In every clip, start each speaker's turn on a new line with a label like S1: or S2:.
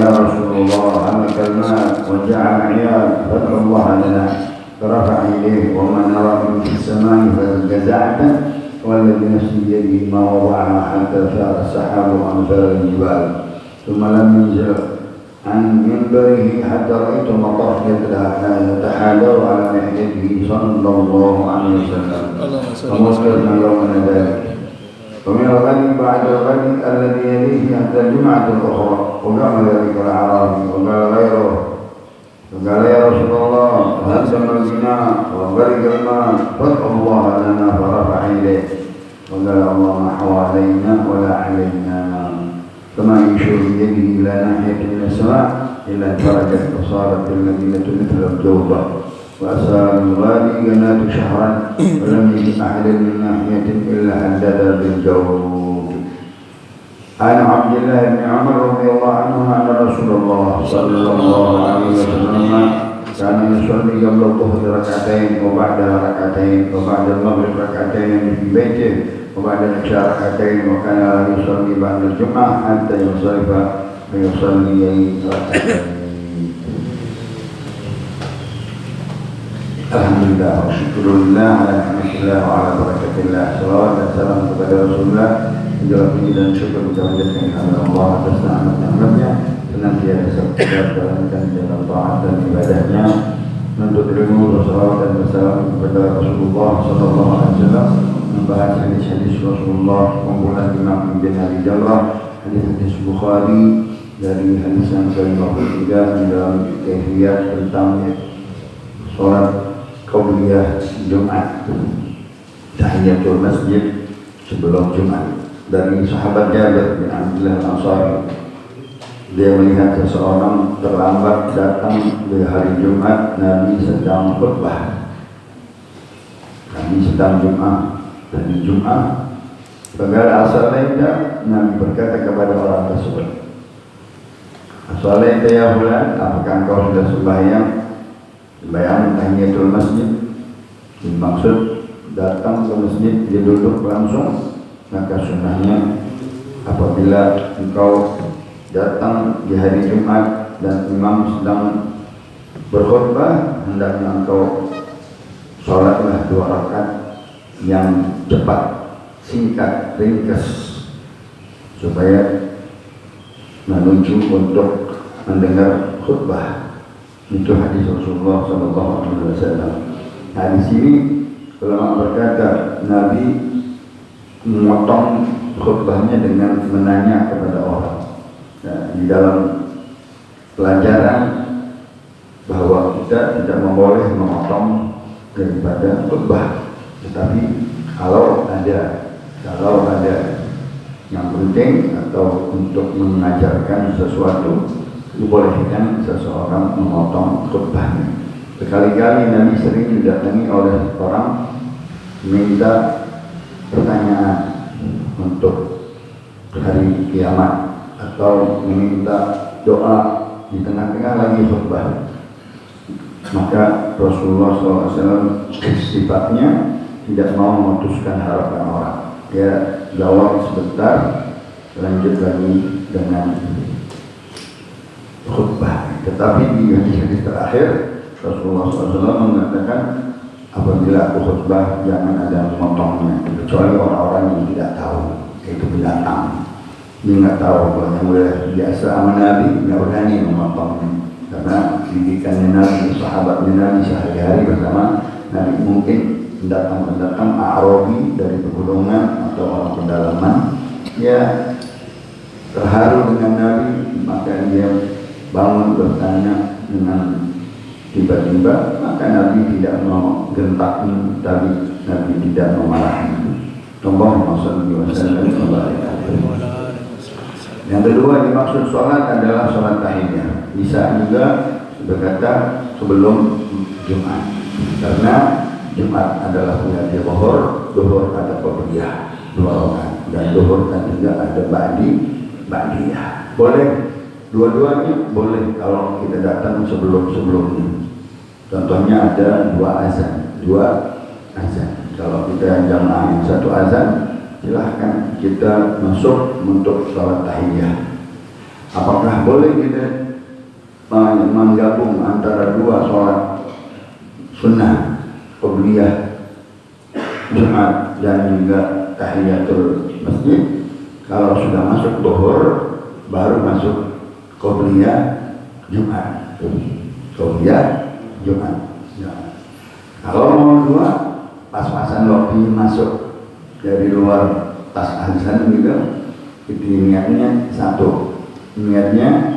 S1: يا رسول الله هلك المال وجعل عيال فادعو الله لنا فرفع إليه وما نرى من في السماء فجزعته والذي نفسي بيده ما وضعها حتى ثار السحاب وأمثال الجبال ثم لم ينزل عن منبره حتى رأيت المطر يتحادر على لحيته صلى الله عليه وسلم ومسكرنا يومنا ذلك ومن الغد بعد الغد الذي يليه حتى الجمعة الأخرى وقام ذلك الأعرابي وقال يا رسول الله هزم الزنا وغرق الماء فادعو الله لنا فرفع إليه وقال اللهم حوالينا ولا علينا كما يشير بيده إلى ناحية من السماء إلى درجة وصارت المدينة مثل الجوبة وأسار الغالي جنات شهرا ولم يجد أحد من ناحية إلا هدد بالجوب. عن عبد الله بن عمر رضي الله عنهما أن رسول الله صلى الله عليه وسلم كان يصلي قبل الظهر ركعتين وبعدها ركعتين وبعد المغرب ركعتين في بيته وبعد العشاء ركعتين وكان لا يصلي بعد الجمعة حتى ينصرف فيصلي ركعتين. Alhamdulillah wa syukurillah ala ni'matillah wa ala barakatillah. Salawat dan salam kepada Rasulullah. Segala puji dan syukur kita panjatkan kepada Allah atas nikmat-nikmatnya, senantiasa kita jalankan jalan taat dan ibadahnya, menuntut ilmu, salawat dan salam kepada Rasulullah sallallahu alaihi wasallam, membahas hadis-hadis Rasulullah, kumpulan Imam Ibn Abi Jamrah, hadis-hadis Bukhari dari hadis yang ke-53 di dalam kaifiyat tentang sholat qabliyah Jumat, tahiyatul masjid sebelum Jumat. Dari sahabat Jabir bin Abdullah Al-Ansari, dia melihat seseorang terlambat datang di hari Jumat, Nabi sedang khutbah, Nabi sedang Jumat dan di Jumat segala as-salaita, Nabi berkata kepada orang tersebut, as-salaita ya fulan, apakah engkau sudah sembahyang? Sembahyang tahiyatul masjid, dimaksud datang ke masjid dia duduk langsung. Maka sunnahnya apabila engkau datang di hari Jumat dan imam sedang berkhutbah, hendaknya engkau sholatlah 2 rakaat yang cepat, singkat, ringkas, supaya menuju untuk mendengar khutbah. Itu hadis Rasulullah SAW. Nah, di sini ulama berkata Nabi memotong khutbahnya dengan menanya kepada orang. Nah, di dalam pelajaran bahwa kita tidak boleh memotong daripada khutbah, tetapi kalau ada yang penting atau untuk mengajarkan sesuatu, dibolehkan seseorang memotong khutbahnya. Berkali-kali Nabi sering didatangi oleh orang minta pertanyaan untuk hari kiamat atau meminta doa di tengah-tengah lagi khutbah. Maka Rasulullah SAW sifatnya tidak mau memutuskan harapan orang. Dia jawab sebentar, lanjut lagi dengan khutbah. Tetapi di hadis terakhir Rasulullah SAW mengatakan, apabila aku khutbah jangan ada yang memotongnya, kecuali orang-orang yang tidak tahu, yaitu binatang. Dia nggak tahu, kalau yang udah biasa sama Nabi nggak berani memotongnya, karena didikannya Nabi, sahabatnya Nabi sehari-hari bersama Nabi. Mungkin pendatang Arabi dari pegunungan atau orang pedalaman, ya terharu dengan Nabi, maka dia bangun bertanya dengan tiba-tiba, maka Nabi tidak mau gentaknya, tapi Nabi tidak memarahi. Allahumma shalli wa sallim wa barik alaihi. Yang kedua dimaksud sholat adalah sholat tahiyat. Bisa juga berkata sebelum Jumat, karena Jumat adalah bulan Zuhur ada qabliyah 2 rakaat, dan Zuhur kan juga ada ba'diyah. Boleh dua-duanya, boleh kalau kita datang sebelumnya. Contohnya ada 2 azan. Kalau kita jamaah yang 1 azan, silahkan kita masuk untuk sholat tahiyat. Apakah boleh kita menggabung antara dua sholat sunnah qobliyah Jumat dan juga tahiyatul masjid? Kalau sudah masuk zuhur baru masuk qobliyah Jumat. Qobliyah Jumat. Ya. Kalau mau dua pas-pasan waktu masuk dari luar pas azan gitu, itu niatnya satu. Niatnya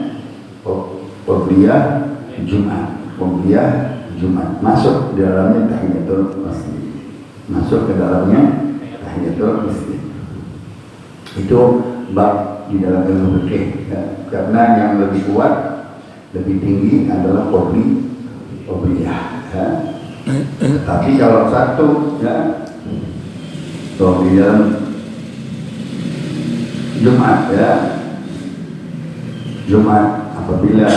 S1: qobliyah Jumat, qobliyah Jumat, masuk di dalamnya tahiyatul masjid, masuk ke dalamnya tahiyatul masjid. Itu bab di dalam ilmu fikih, ya. Karena yang lebih kuat, lebih tinggi adalah qobliyah. Ya. Tapi kalau satu, ya, di dalam Jumat, ya. Jumat apabila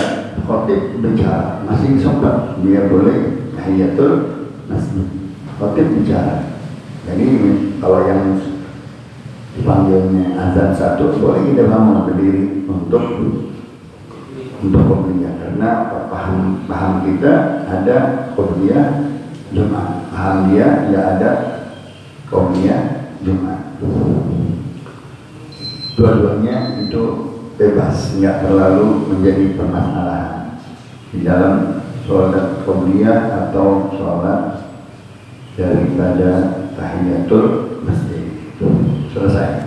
S1: khotib bicara masih sempat dia boleh tahiyatul masjid. Khotib bicara. Jadi kalau yang dipanggilnya azan satu boleh kita bangun berdiri untuk qobliyah, karena paham kita ada qobliyah Jumat, paham dia ya ada qobliyah Jumat. Dua-duanya itu bebas, nggak terlalu menjadi permasalahan di dalam sholat qobliyah atau sholat daripada tahiyatul masjid. Selesai.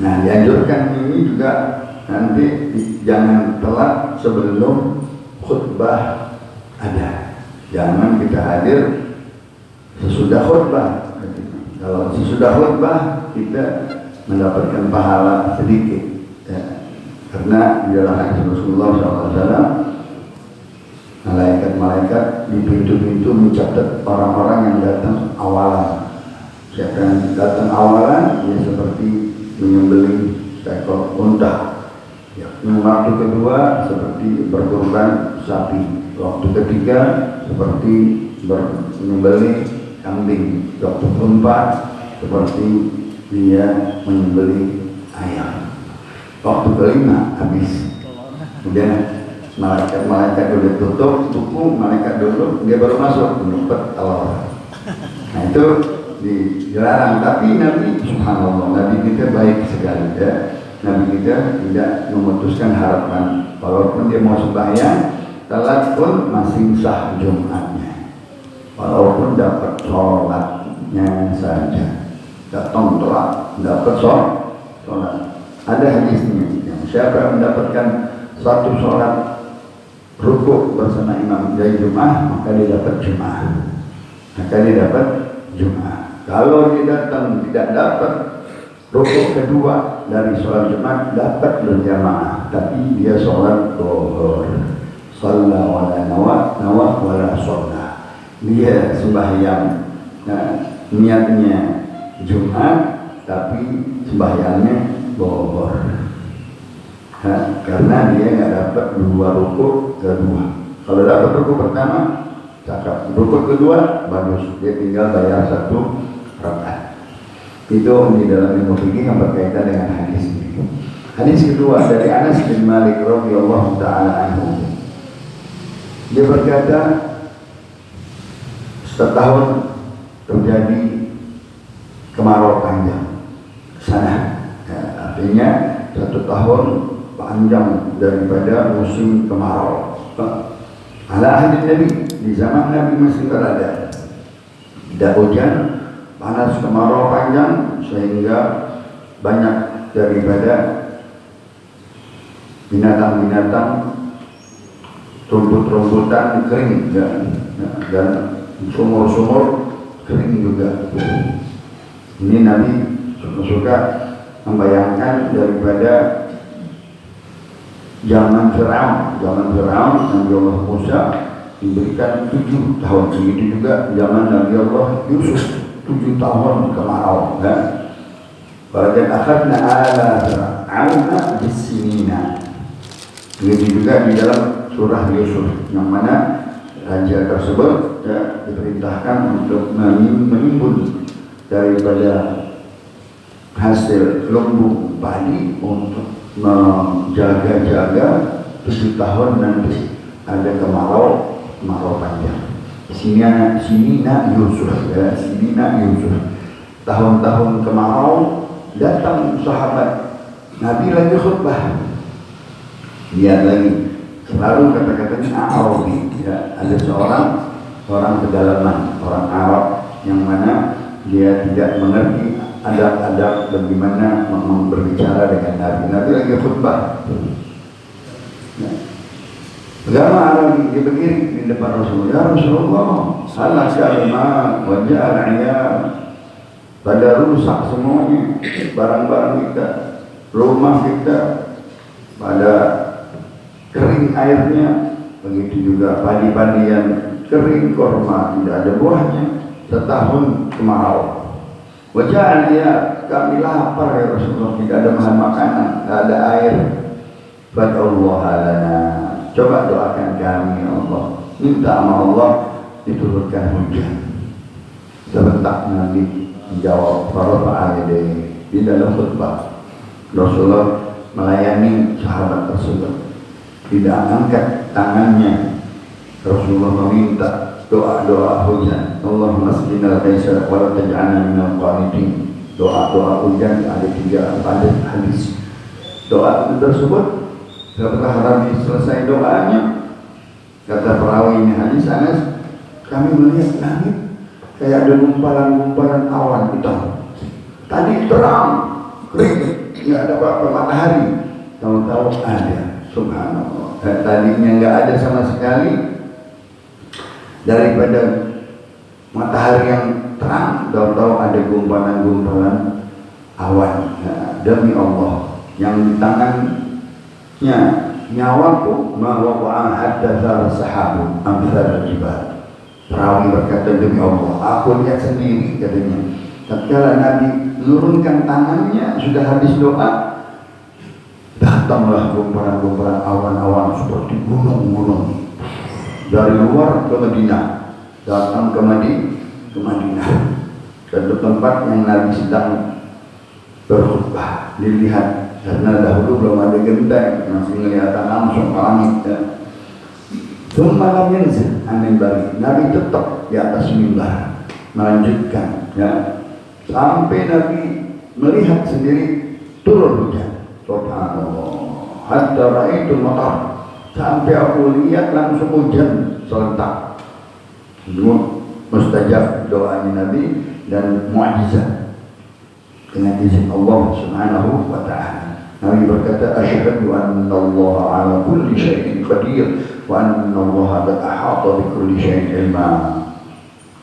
S1: Nah, dianjurkan ini juga nanti jangan telat sebelum khutbah ada. Jangan kita hadir sesudah khutbah. Kalau sesudah khutbah kita mendapatkan pahala sedikit, ya. Karena di dalam hadis Rasulullah SAW, malaikat-malaikat di pintu-pintu mencatat orang-orang yang datang awalan. Siapa yang datang awalan, ya seperti menyembelih seekor unta. Ya, waktu kedua seperti berkorban sapi. Waktu ketiga seperti menyembelih kambing. Waktu keempat seperti dia menyembelih ayam. Waktu kelima habis. Kemudian malaikat udah tutup buku, malaikat dulu, dia baru masuk menyumpet telur. Nah itu dilarang. Tapi Nabi, subhanallah, Nabi kita baik sekali, ya. Nabi kita tidak memutuskan harapan. Walaupun dia mau sembahyang telat pun masih sah Jumatnya, walaupun dapat sholatnya saja. Datang telat, dapat sholat. Ada hadisnya, yang siapa yang mendapatkan satu sholat rukuk bersama imam dari Jumat, maka dia dapat Jumat. Kalau dia datang tidak dapat rukuk kedua dari sholat Jumat, dapat berjamaah, tapi dia sholat zuhur. Shalla wala nawa wala sholla. Dia sembahyang, nah, niatnya Jumat tapi sembahyangnya zuhur. Karena dia nggak dapat dua rukuk kedua. Kalau dapat rukuk pertama, cakap. Rukuk kedua bagus, dia tinggal bayar satu rakaat. Itu di dalam ilmu fikih yang berkaitan dengan hadis ini. Hadis kedua dari Anas bin Malik radhiyallahu taala anhu. Dia berkata, setahun terjadi kemarau panjang sana, ya, artinya 1 tahun panjang daripada musim kemarau. Ala ahli Nabi, di zaman Nabi masih berada, tidak hujan, panas, kemarau panjang, sehingga banyak daripada binatang-binatang, rumput-rumputan kering, ya, dan sumur-sumur kering juga. Ini Nabi suka membayangkan daripada zaman Fir'aun Nabi Allah Musa diberikan 7 tahun. Begitu juga zaman Nabi Allah Yusuf 7 tahun kemarau, ya. Walaqad akhadna ala fir'auna bis-sinina. Begitu juga di dalam surah Yusuf, yang mana raja tersebut, ya, diperintahkan untuk menimbun daripada hasil lumbung padi untuk menjaga-jaga 7 tahun nanti ada kemarau panjang. Sini nak Yusuf ya, sini nak Yusuf. Tahun-tahun kemarau datang sahabat Nabi lagi khutbah. Lihat lagi, selalu kata-katanya Arabi ya, ada orang pedalaman, orang Arab yang mana dia tidak mengerti adab-adab bagaimana berbicara dengan Nabi. Nabi lagi khutbah. Agama Arabi dia berdiri di depan Rasulullah. Ya Rasulullah, salah kalma wajah al-ayam. Pada rusak semuanya, barang-barang kita, rumah kita, pada kering airnya, begitu juga padi-padi yang kering, korma tidak ada buahnya, setahun kemarau. Wajah dia, kami lapar ya Rasulullah, tidak ada bahan makanan, tidak ada air. Fad'allah lana, coba doakan kami ya Allah, minta sama Allah diturunkan hujan. Sebentar Nabi menjawab, Rafa'a yadayhi, di dalam khutbah Rasulullah melayani sahabat tersebut, tidak angkat tangannya. Rasulullah meminta doa-doa hujan. Allahumma asqina al-ghaitha wa la taj'alna minal qanitin. Doa-doa hujan ada 3 hadis. Doa tersebut setelah Nabi selesai doanya, kata perawinya hadis Anas, kami melihat langit kayak ada gumpalan-gumpalan awan hitam. Tadi terang, kering, nggak ada apa-apa matahari. Tahu-tahu ada, subhanallah. Tadinya nggak ada sama sekali. Daripada matahari yang terang, tahu-tahu ada gumpalan-gumpalan awan. Nah, demi Allah, yang di tangannya nyawaku ma waqa'a haddatsa sahabu amsal al-jibal. Perawi berkata, demi Allah, aku lihat sendiri katanya. Tatkala Nabi menurunkan tangannya, sudah habis doa, datanglah gumpalan-gumpalan awan-awan seperti gunung-gunung dari luar ke Madinah, datang ke Madinah, dan ke tempat yang Nabi sedang berkhutbah. Dilihat karena dahulu belum ada genteng, masih kelihatan langsung ke langit. Malam yanzil amin bari, Nabi tetap di atas mimbar melanjutkan ya, sampai Nabi melihat sendiri turun hujan. Subhanallah, hatta ra'aitul matar, sampai aku lihat langsung hujan serentak. Semua mustajab doanya Nabi dan mu'jizat dengan izin Allah Subhanahu wa ta'ala. Nabi berkata, asyhadu anna Allah ala kulli syai'in qadir wa anna Allah qad ahata bi kulli syai'in ilma.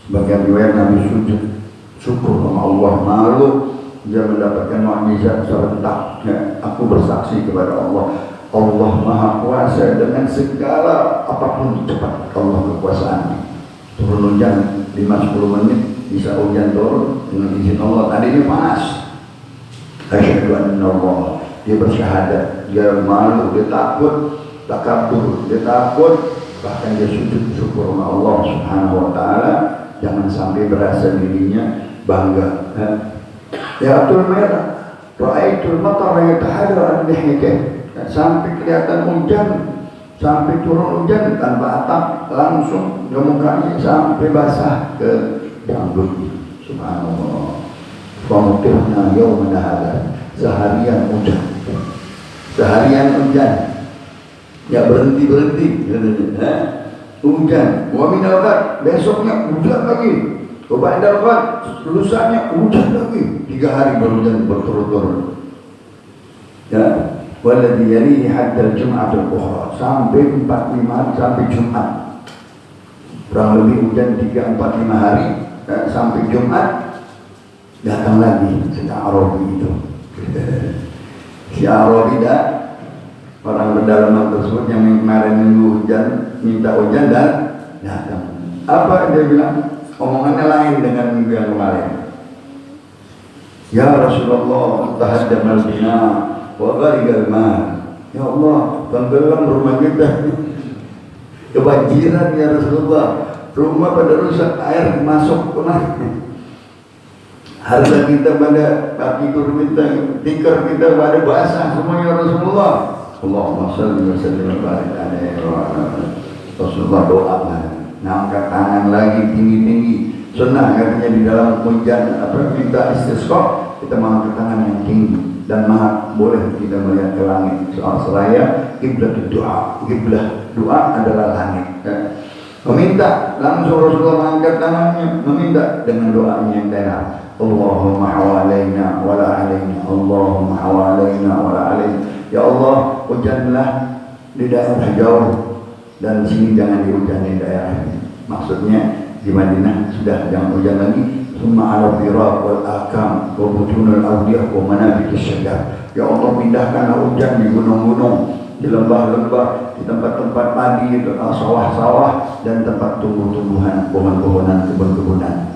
S1: Sebagian riwayat Nabi sujud syukur sama Allah, malu dia mendapatkan mukjizat serentak. Ya, aku bersaksi kepada Allah, Allah Maha Kuasa dengan segala apapun cepat Allah kekuasaannya. Turun hujan 5-10 menit bisa hujan turun dengan izin Allah. Tadinya panas. Asyhadu anna Allah, dia bersyahadat, dia malu, dia takut, takabur, dia takut, bahkan dia sujud syukur sama Allah Subhanahu wa ta'ala. Jangan sampai berasa dirinya bangga. Ya atul merah, ra'aitul matar yatahadar an lihiyah, sampai kelihatan hujan, sampai turun hujan tanpa atap, langsung ke mukanya sampai basah ke janggutnya. Subhanallah. Famutirna yawman hadha, seharian hujan, ya berhenti hujan. Wa minal ghad, besoknya hujan lagi. Wa ba'dal ghad, lusanya hujan lagi. 3 hari berhujan berturut-turut. Ya, waladhi yalihi hatta al-jum'atul ukhra, sampai 4-5 hari, sampai Jumat. Kurang lebih hujan 3-4-5 hari, sampai Jumat datang lagi si Arabi itu. Si Arabi dah, orang pedalaman tersebut yang kemarin minggu hujan, minta hujan dan datang. Apa dia bilang? Omongannya lain dengan minggu yang kemarin. Ya Rasulullah, tahaddamal bina wa ghariqal ma. Ya Allah, tenggelam rumah kita. Kebanjiran ya Rasulullah. Rumah pada rusak, air masuk rumah. harta kita pada tidur kita, tikar kita pada basah semuanya Rasulullah. Allahumma salli wa sallim wa barik alaihi wa ala Rasulullah. Doa ngangkat tangan lagi tinggi-tinggi. Sunnah katanya di dalam hujan minta istisqa, kita mengangkat tangan yang tinggi dan boleh kita melihat ke langit. Soal seraya kiblat doa, kiblat doa adalah langit. Meminta langsung Rasulullah mengangkat tangannya, meminta dengan doanya yang tenar. Allahumma hawalaina wa la alaina, Allahumma hawalaina wa la alaina. Ya Allah, hujanlah di daerah jauh dan sini jangan dihujani daerah ini. Maksudnya di Madinah sudah jangan hujan lagi. Summa ala firaq wal akam wa butunul awdiyah wa manabitus syajar. Ya Allah, pindahkanlah hujan di gunung-gunung, di lembah-lembah, di tempat-tempat padi, sawah-sawah dan tempat tumbuh-tumbuhan, pohon-pohonan, kebun-kebunan.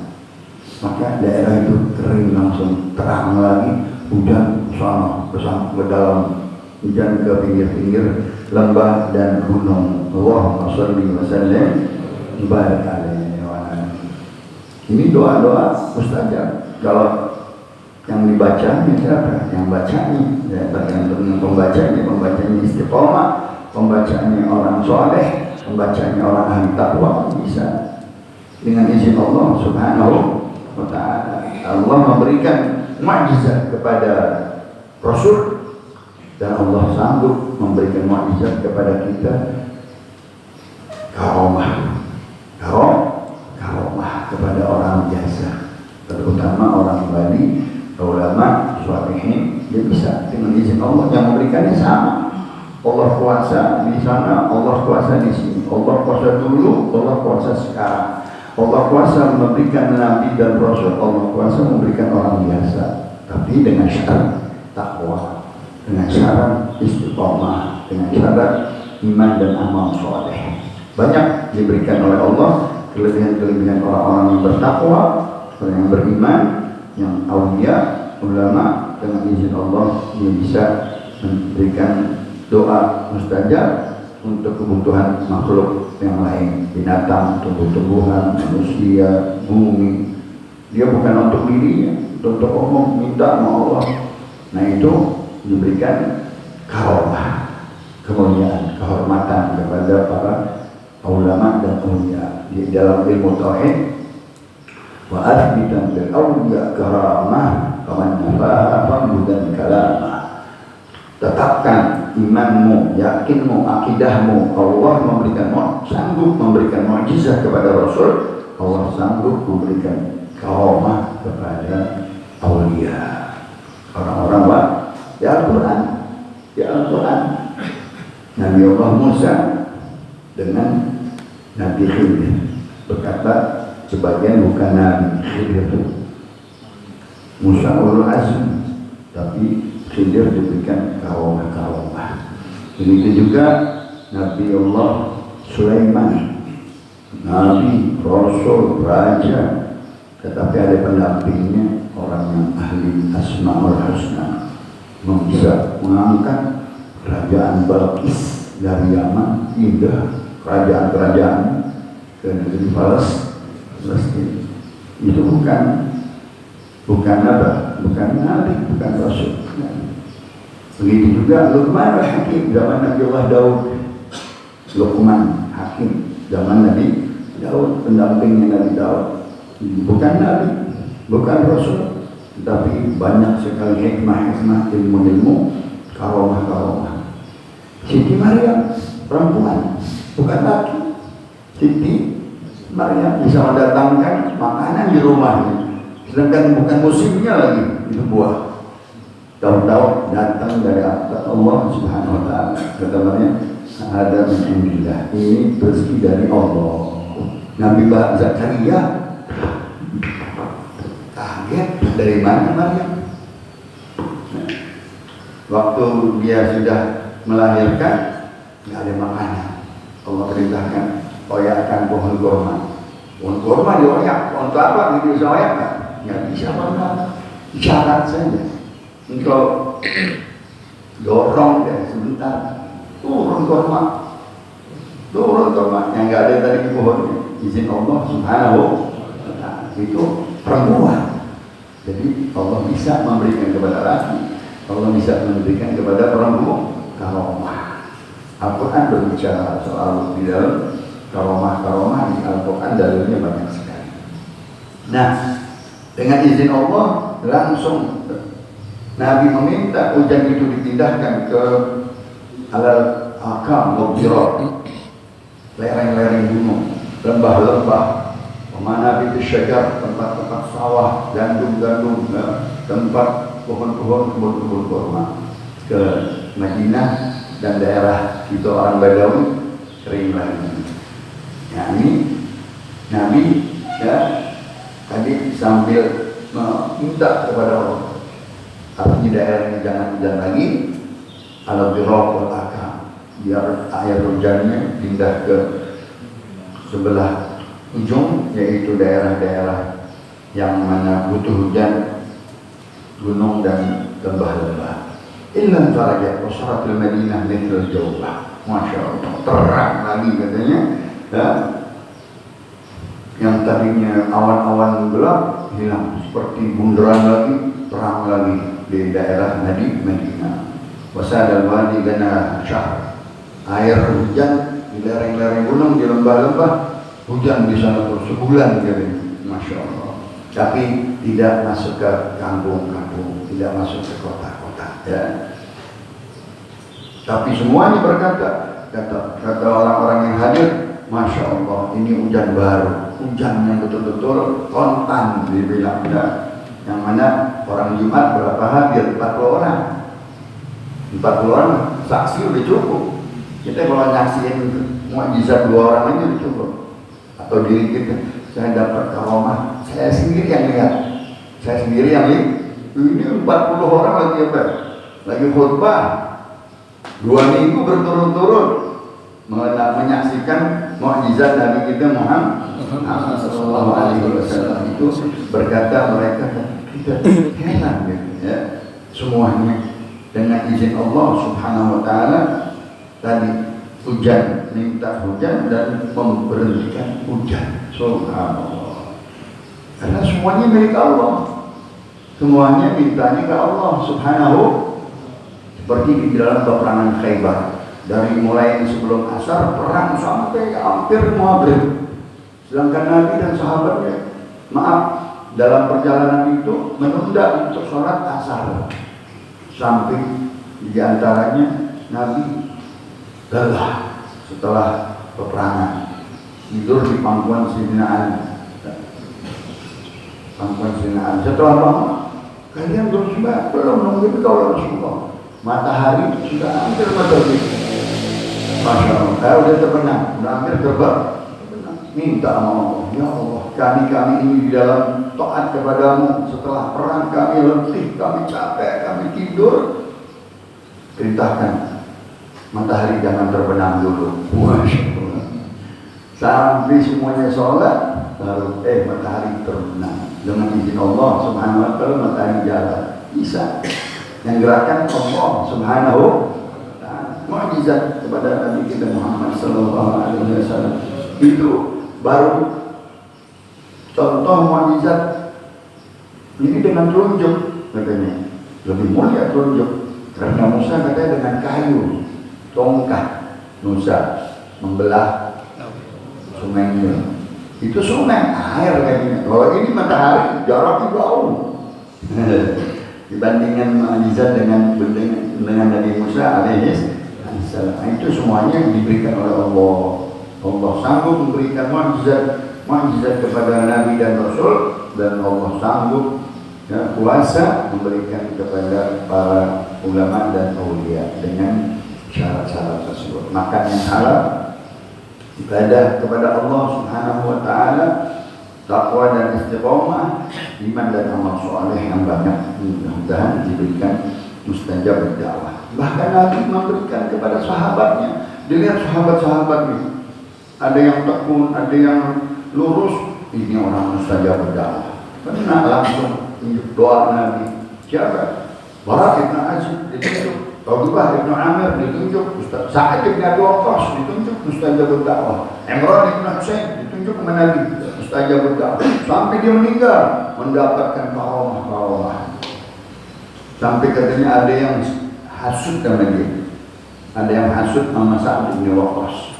S1: Maka daerah itu kering langsung, terang lagi, hujan sama bersama ke dalam, hujan ke pinggir-pinggir lembah dan gunung. Allahumma shalli wa sallim barik alaihi wa ala. Ini doa-doa mustajab. Kalau yang dibacanya siapa? Yang bacanya ya, tergantung pembacanya istiqomah, pembacanya orang soleh, pembacanya orang ahli takwa, bisa dengan izin Allah Subhanahu wa ta'ala. Allah memberikan mukjizat kepada Rasul dan Allah sanggup memberikan mukjizat kepada kita, karomah kepada orang biasa, terutama orang wali, ulama, sholihin. Dia bisa dengan izin Allah yang memberikannya sama. Allah kuasa di sana, Allah kuasa di sini. Allah kuasa dulu, Allah kuasa sekarang. Allah kuasa memberikan nabi dan rasul, Allah kuasa memberikan orang biasa, tapi dengan syarat takwa, dengan syarat istiqomah, dengan syarat iman dan amal soleh. Banyak diberikan oleh Allah kelebihan-kelebihan orang-orang yang bertakwa, yang beriman, yang aulia, ulama. Dengan izin Allah dia bisa memberikan doa mustajab untuk kebutuhan makhluk yang lain, binatang, tumbuh-tumbuhan, manusia, bumi. Dia bukan untuk dirinya, untuk umum, minta sama Allah. Nah itu diberikan karomah, kemuliaan, kehormatan kepada para ulama dan aulia. Di dalam ilmu tauhid, wa athbitan bil awliya karamah kaman nafa'a famdudan kalamah. Tetapkan imanmu, yakinmu, akidahmu. Allah sanggup memberikan mukjizat kepada Rasul. Allah sanggup memberikan karamah kepada aulia, orang-orang di Al-Quran. Nabi Allah Musa dengan Nabi Khidir berkata, sebagian bukan Nabi Khidir, Musa ulul azm, tapi Khidir diberikan karomah. Begitu juga Nabi Allah Sulaiman, Nabi, Rasul, Raja, tetapi ada pendampingnya, orang yang ahli Asmaul Husna, bisa mengangkat kerajaan Balqis dari Yaman, indah kerajaan-kerajaan ke negeri Palestina. Itu bukan apa? Bukan Nabi, bukan Rasul. Begitu juga Luqman Hakim zaman Nabi Allah Daud. Luqman Hakim zaman Nabi Daud, pendampingnya Nabi Daud. Bukan Nabi, bukan Rasul, tapi banyak sekali hikmah-hikmah, ilmu-ilmu, karomah-karomah. Siti Maryam perempuan, bukan laki. Siti Maryam bisa mendatangkan makanan di rumahnya, sedangkan bukan musimnya lagi itu buah. Tahu-tahu datang dari Allah Subhanahu wa ta'ala. Kata Maryam, ada min indillah, ini rezeki dari Allah. Nabi Zakaria kaget, dari mana Maryam? Waktu dia sudah melahirkan, nggak ada makanan. Allah perintahkan oyakkan pohon kurma. Pohon kurma dioyak, pohon kelapa gitu bisa oyakkan? Nggak bisa pernah. Isyarat saja. Engkau dorong deh sebentar, turun kurma, yang nggak ada tadi pohon. Izin Allah Subhanahu wa ta'ala. Itu perempuan Jadi Allah bisa memberikan kepada laki, Allah bisa memberikan kepada perempuan karomah. Al-Quran berbicara soal di dalam karomah di Al-Quran, dalilnya banyak sekali. Nah, dengan izin Allah langsung Nabi meminta hujan itu dipindahkan ke alal akam wabirat, lereng-lereng gunung, lembah-lembah, mana itu syajar, tempat-tempat sawah, gandum-gandum, tempat pohon-pohon, kebun-kebun kurma, ke Madinah dan daerah itu orang Badawi kering lagi. Ya, ini Nabi ya tadi sambil meminta kepada Allah, tapi di daerah ini jangan hujan lagi, ala biraq wal akam, biar air hujannya pindah ke sebelah ujung, yaitu daerah-daerah yang mana butuh hujan, gunung dan lembah-lembah. Illan farajat wasaratil Madinah mithl jawbah. Masya Allah, terang lagi katanya ya. Yang tadinya awan-awan gelap hilang, seperti bundaran lagi, terang lagi di daerah Madinah. Wasadal wadi gana syahr, air hujan di lereng-lereng gunung, di lembah-lembah, hujan di sana terus sebulan gitu. Masya Allah. Tapi tidak masuk ke kampung-kampung, tidak masuk ke kota-kota ya. Tapi semuanya berkata, kata orang-orang yang hadir, Masya Allah, ini hujan baru, hujan yang betul-betul kontan dibilang ya. Yang mana orang Jumat berapa hadir? 40 orang. 40 orang saksi udah cukup. Kita kalau nyaksiin mukjizat 2 orang aja udah cukup. Atau diri kita, saya dapat karomah, saya sendiri yang lihat, saya sendiri yang lihat. Ini 40 orang lagi apa? Lagi khutbah 2 minggu berturut-turut menyaksikan mukjizat Nabi kita Muhammad sallallahu alaihi wasallam. Itu berkata mereka, kita heran gitu ya. Semuanya dengan izin Allah Subhanahu wa taala, tadi hujan, minta hujan dan memberhentikan hujan. Subhanallah. Karena semuanya milik Allah. Semuanya mintanya ke Allah Subhanahu. Seperti di dalam peperangan Khaybar, dari mulai sebelum asar perang sampai hampir maghrib. Sedangkan Nabi dan sahabatnya, dalam perjalanan itu menunda untuk sholat asar. Sampai di antaranya Nabi lelah setelah peperangan, tidur di pangkuan Sayyidina Ali. Pangkuan Sayyidina Ali. Setelah bangun, kalian belum sembahyang? Belum, nungguin kau Rasulullah. Matahari sudah hampir terbit. Masya Allah, saya udah terbenam, udah hampir terbang. Minta sama Allah, ya Allah, kami ini di dalam taat kepadamu. Setelah perang kami letih, kami capek, kami tidur. Perintahkan matahari jangan terbenam dulu. Masya Allah. Sampai semuanya sholat, baru matahari terbenam. Dengan izin Allah Subhanahu wa taala matahari jalan. Bisa. Yang gerakan Allah Subhanahu wa taala. Mukjizat kepada Nabi kita Muhammad sallallahu alaihi wasallam. Itu baru contoh mukjizat. Ini dengan telunjuk katanya. Lebih mulia telunjuk. Karena Musa katanya dengan kayu, tongkat Musa membelah sungai Nil. Itu sungai air kayaknya. Kalau ini matahari jaraknya jauh. Dibandingkan mukjizat dengan Nabi Musa alaihissalam, itu semuanya diberikan oleh Allah. Allah sanggup memberikan mukjizat kepada Nabi dan Rasul, dan Allah sanggup kuasa memberikan kepada para ulama dan aulia dengan syarat-syarat tersebut. Makan yang halal, ibadah kepada Allah Subhanahu wa taala, takwa dan istiqomah, iman dan amal soleh yang banyak, mudah-mudahan diberikan mustajab dakwah. Bahkan Nabi memberikan kepada sahabatnya. Dilihat sahabat-sahabatnya, ada yang tekun, ada yang lurus. Ini orang mustajab dakwah. Benar langsung tunjuk doa Nabi. Siapa? Barak ibn Azib ditunjuk, Abdullah ibn Amir ditunjuk, Ustaz Sa'id ibn Abi Waqqas ditunjuk mustajab dakwah, Imran ibn Husain ditunjuk ke Nabi mustajab sampai dia meninggal mendapatkan karomah. Sampai katanya ada yang hasut sama dia, ada yang hasut sama Sa'ad bin Waqqas.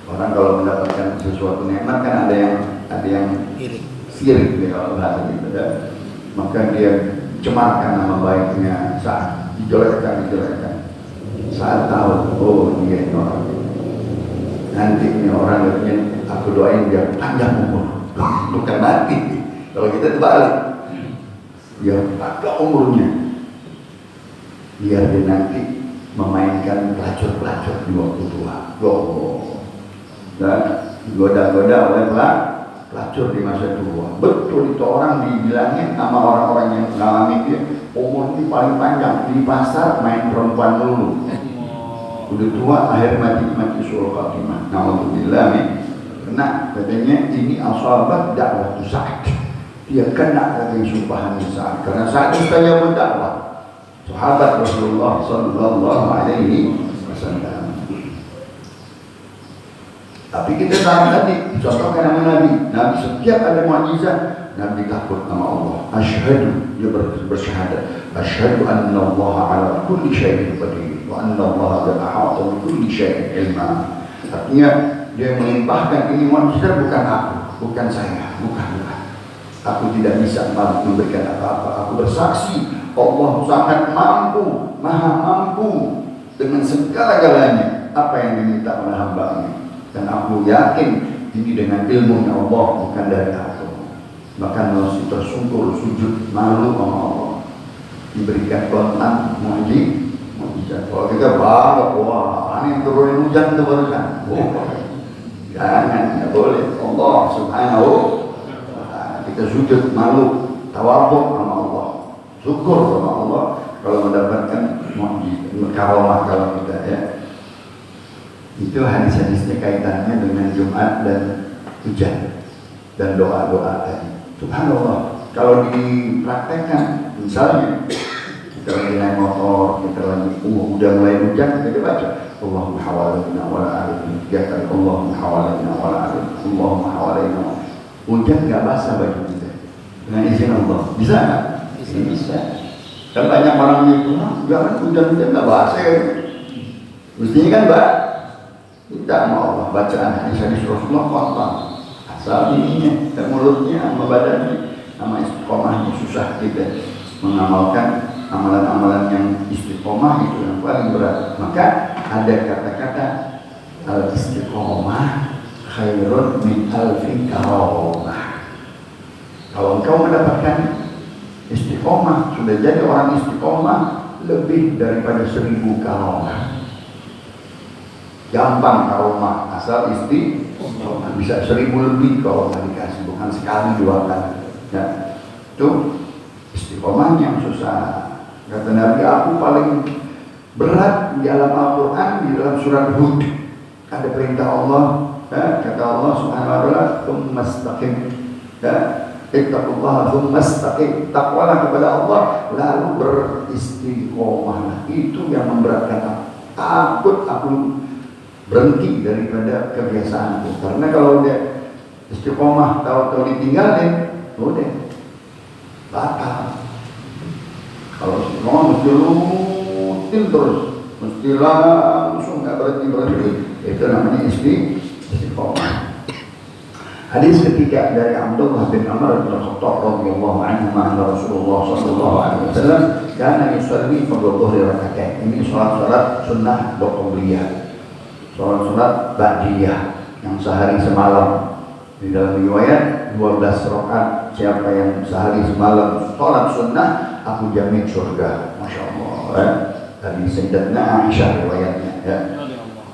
S1: Orang kalau mendapatkan sesuatu nikmat kan ada yang sirik ya kalau bahasa gitu ya. Maka dia cemarkan nama baiknya Sa'ad, dijelekkan. Saat tahu, oh dia ini orang, nanti ini orang katanya aku doain biar panjang umur, bukan mati. Kalau kita terbalik, biar panjang umurnya, biar dia nanti memainkan pelacur-pelacur di waktu tua. Dan goda-goda oleh pelacur di masa tua. Betul itu orang dibilangin sama orang-orang yang mengalami dia, umur ini paling panjang di pasar main perempuan dulu. Udah tua akhir mati suul khatimah. Alhamdulillah nih. Kena katanya ini asabat dakwah Sa'ad. Dia kena katanya sumpahan Sa'ad karena Sa'ad mustajabud dakwah. Sahabat Rasulullah sallallahu alaihi wasallam. Tapi kita tahu tadi contohkan nama Nabi setiap ada mukjizat Nabi takut sama Allah. Asyhadu, dia bersyahadat. Asyhadu anna Allah ala kulli syai'in qadir wa anna Allah qad ahata bi kulli syai'in ilma. Artinya dia melimpahkan ini mukjizat bukan aku, bukan saya, bukan. Aku tidak bisa memberikan apa-apa. Aku bersaksi Allah sangat mampu, maha mampu dengan segala-galanya apa yang diminta oleh hamba-Nya. Dan aku yakin ini dengan ilmunya Allah, bukan dari aku. Bahkan masih tersungkur sujud malu sama Allah, diberikan kontan mukjizat. Kalau kita bangga, wah ini turunin hujan tuh barusan. Jangan, tidak boleh. Allah subhanahu wa ta'ala, kita sujud malu, tawadhu sama Allah, syukur sama Allah kalau mendapatkan mukjizat, karomah kalau kita ya. Itu hadis-hadisnya kaitannya dengan Jumat dan hujan dan doa-doa tadi. Subhanallah, kalau dipraktekkan, misalnya kita lagi naik motor, kita lagi udah mulai hujan, kita baca Allahumma hawalaina wa la alaina, tiga kali Allahumma hawalaina wa la alaina, Allahumma hawalaina. Hujan nggak basah baju kita dengan izin Allah, bisa nggak? Bisa. Dan banyak orang itu, jangan hujan-hujan nggak basah ya. Mestinya kan tidak mau Allah bacaan hadis Rasulullah kontan asal ininya dan mulutnya sama badannya sama istiqomahnya. Susah kita mengamalkan amalan-amalan yang istiqomah, itu yang paling berat. Maka ada kata-kata al-istiqomah khairun min alfi karomah. Kalau engkau mendapatkan istiqomah, sudah jadi orang istiqomah, lebih daripada 1000 karomah. Gampang karomah, asal istiqomah bisa 1000 lebih kalau nggak dikasih, bukan sekali 2 kali. Ya, itu istiqomah yang susah. Kata Nabi, aku paling berat di dalam Al-Quran, di dalam surat Hud ada perintah Allah. Kata Allah subhanahu wa ta'ala, tsumastaqim, ittaqullaha tsumastaqim, takwalah kepada Allah lalu beristiqomah. Itu yang memberatkan aku. Takut aku berhenti daripada kebiasaanku, karena kalau dia istiqomah tahu-tahu ditinggalin, udah batal. Kalau istiqomah mesti rutin terus, mesti langsung nggak berhenti, itu namanya istiqomah. Hadis ketiga dari Abdullah bin Amr bin Khattab radhiyallahu anhu, anna Rasulullah sallallahu alaihi wasallam kana yusalli fardhu dhuhri rak'atain. Ini salat sunnah qabliyah. Salat ba'diyah yang sehari semalam. Di dalam riwayat 12 rakaat, siapa yang sehari semalam salat sunnah, aku jamin surga. Masya Allah. Dari Sayyidatuna Aisyah riwayatnya. Ya.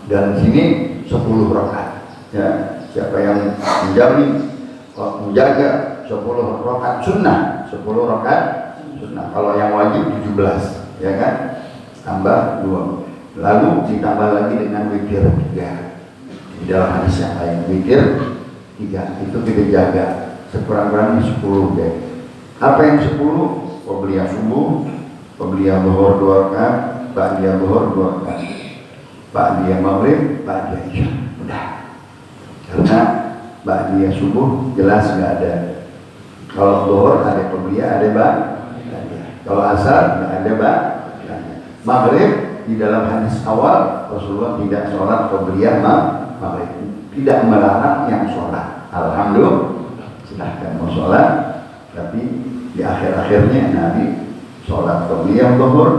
S1: Dan sini 10 rakaat. Ya. Siapa yang menjamin, menjaga 10 rakaat sunnah, 10 rakaat sunnah. Kalau yang wajib 17, ya kan? Tambah 2. Lalu ditambah lagi dengan witir 3. Di dalam hadis yang lain witir 3 itu kita jaga sekurang-kurangnya 10 deh. Apa yang 10? Qobliyah subuh, qobliyah zuhur 2 rakaat, ba'diyah zuhur 2 rakaat, ba'diyah maghrib, ba'diyah isya. Udah. Karena ba'diyah subuh jelas nggak ada. Kalau zuhur ada qobliyah, ada ba'diyah. Kalau asar nggak ada ba'diyah. Maghrib di dalam hadis awal Rasulullah tidak sholat qobliyah maghrib, tidak melarang yang sholat. Alhamdulillah, silahkan mau sholat, tapi di akhir-akhirnya Nabi sholat qobliyah zuhur,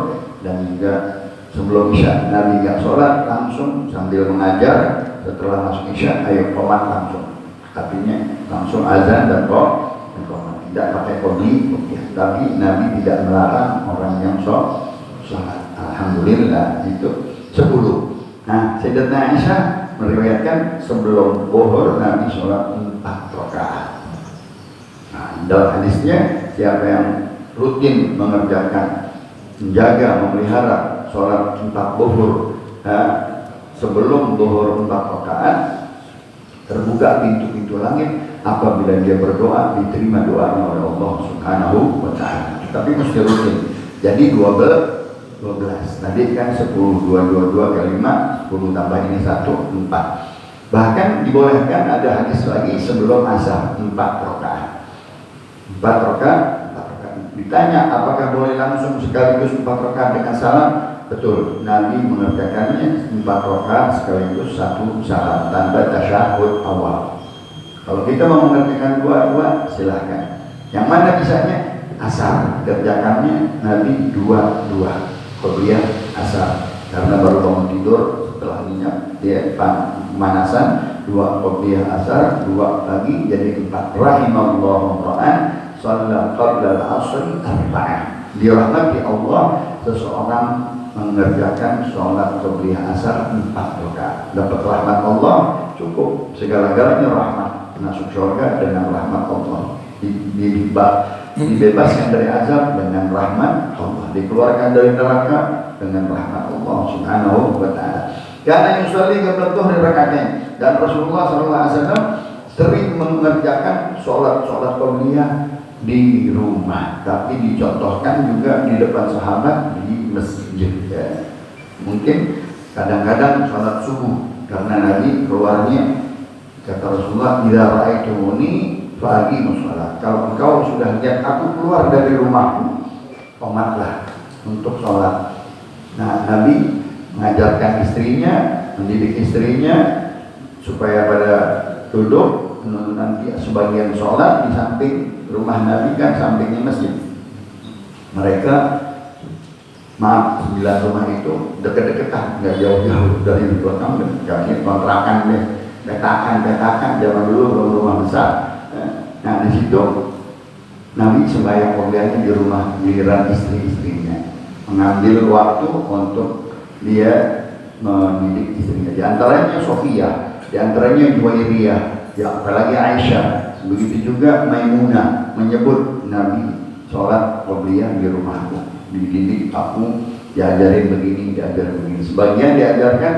S1: dan juga sebelum isya Nabi nggak sholat, langsung sambil mengajar. Setelah masuk isya ayo qomat langsung, artinya langsung azan dan qomat, tidak pakai qobliyah. Tapi Nabi tidak melarang orang yang sholat. Alhamdulillah, itu 10. Nah, Sayyidatuna Aisyah meriwayatkan sebelum zuhur Nabi sholat 4 rakaat. Nah, dalam hadisnya siapa yang rutin mengerjakan, menjaga, memelihara sholat 4 zuhur sebelum zuhur 4 rakaat, terbuka pintu-pintu langit. Apabila dia berdoa, diterima doanya oleh Allah Subhanahu wa ta'ala. Tapi mesti rutin. Jadi 12. Tadi kan 10, 2 kali 5, 10 tambah ini 1, 4. Bahkan dibolehkan ada hadis lagi sebelum asar 4 rakaat. 4 rakaat. Ditanya apakah boleh langsung sekaligus 4 rakaat dengan salam? Betul, Nabi mengerjakannya 4 rakaat sekaligus 1 salam tanpa tasyahud awal. Kalau kita mau mengerjakan dua-dua silahkan. Yang mana bisanya? Asar, kerjakannya Nabi 2 qobliyah asar, karena baru bangun tidur setelah minyak dia pemanasan, 2 qobliyah asar, 2 lagi jadi 4. Rahimallahu ra'an shalla qabla al-'asr 4. Dirahmati Allah seseorang mengerjakan sholat qobliyah asar 4 rakaat. Dapat rahmat Allah, cukup, segala-galanya rahmat. Masuk surga dengan rahmat Allah, dibebaskan dari azab dengan rahmat Allah, dikeluarkan dari neraka dengan rahmat Allah Subhanahu wa ta'ala. Karena yusalli qabla dhuhri raka'atain, dan Rasulullah SAW sering mengerjakan sholat qobliyah di rumah, tapi dicontohkan juga di depan sahabat di masjid. Mungkin kadang-kadang sholat subuh, karena Nabi keluarnya, kata Rasulullah, "Idza ra'aitumuni fa'aqimus shalah." Kalau engkau sudah lihat aku keluar dari rumahku, qomatlah untuk sholat. Nah, Nabi mengajarkan istrinya, mendidik istrinya supaya pada duduk. Nanti sebagian sholat di samping rumah Nabi, kan sampingnya masjid. Mereka, maaf, 9 rumah itu deket-deketan, nggak jauh-jauh dari belakang, kami kontrakan deh, petakan zaman dulu belum rumah besar. Nah, di situ Nabi sembahyang qobliyahnya di rumah giliran istri-istrinya, mengambil waktu untuk dia mendidik istrinya. Di antaranya Sofia, di antaranya Juwairiyah, ya apalagi Aisyah. Begitu juga Maimunah menyebut Nabi sholat qobliyah di rumahku, dididik aku, diajarin begini, diajarin begini. Sebagian diajarkan,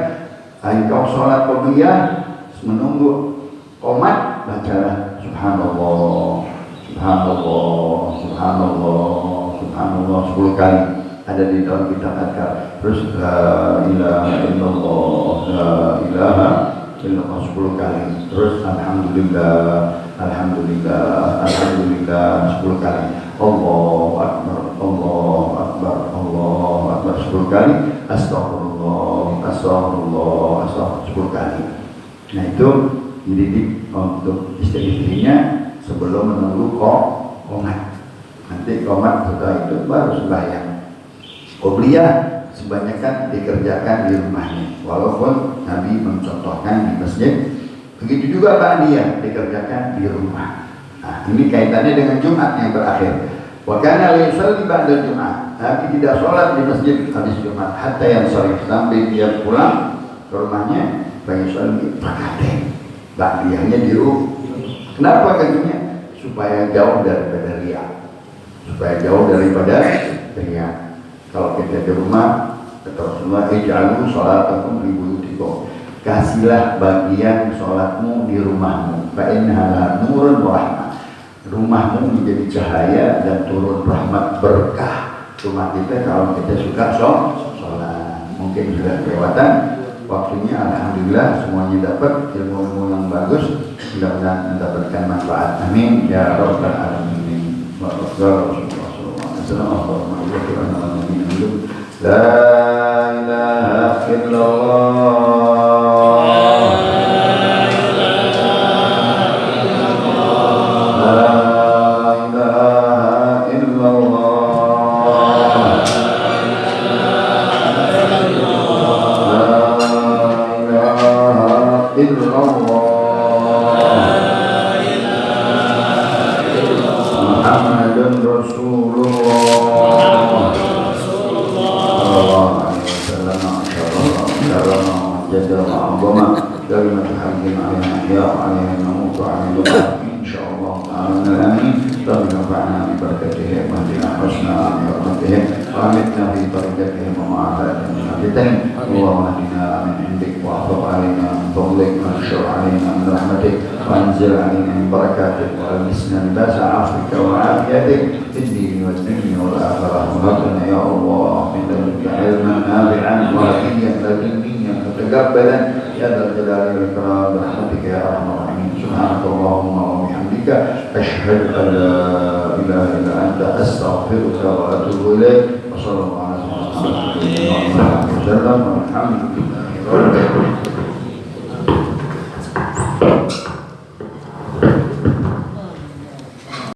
S1: engkau sholat qobliyah menunggu qomat, bacalah subhanallah, subhanallah, subhanallah, subhanallah 10 kali. Ada di dalam kitab Adkar. Terus la ilaha illallah, la ilaha illallah 10 kali. Terus alhamdulillah, alhamdulillah, alhamdulillah 10 kali. Allahu akbar, Allahu akbar, Allahu akbar 10 kali. Astagfirullah, astagfirullah, astagfirullah 10 kali. Nah, itu dididik untuk istri-istrinya sebelum menunggu qomat. Nanti qomat setelah itu baru sembahyang. Qobliyah sebanyakan dikerjakan di rumahnya, walaupun Nabi mencontohkan di masjid. Begitu juga ba'diyah dikerjakan di rumah. Nah, ini kaitannya dengan Jumat yang terakhir. Wa kana la yusalli ba'da Jumat. Nabi tidak sholat di masjid habis Jumat hatta yang sore, sampai dia pulang ke rumahnya. Yusalli raka'atain, ba'diyahnya di rumah. Kenapa katanya? Supaya jauh daripada riya, supaya jauh daripada riya. Kalau kita di rumah, kata Rasulullah, ij'alu sholatakum fi buyutikum, kasihlah bagian sholatmu di rumahmu, fa innaha nurun wa rahmah. Rumahmu menjadi cahaya dan turun rahmat berkah. Rumah kita kalau kita suka sholat, mungkin sudah kelewatan waktu waktunya. Alhamdulillah semuanya dapat ilmu-ilmu yang bagus, mudah-mudahan mendapatkan manfaat. Amin ya rabbal alamin. La ilaha illallah. وأمتنا في طريقتهم ومعافاتهم وفتنهم اللهم اهدنا من عندك واعفو علينا من فضلك وانشر علينا من رحمتك وانزل علينا من بركاتك والبسنا لباس عفوك وعافيتك في الدين والدنيا والآخرة وهب لنا يا الله من لدنك علما نافعا وهديا لدنيا متقبلا يا ذا الجلال والإكرام برحمتك يا أرحم الراحمين سبحانك اللهم وبحمدك أشهد أن لا إله إلا أنت أستغفرك وأتوب إليك وصلى الله على سيدنا محمد والحمد لله رب العالمين.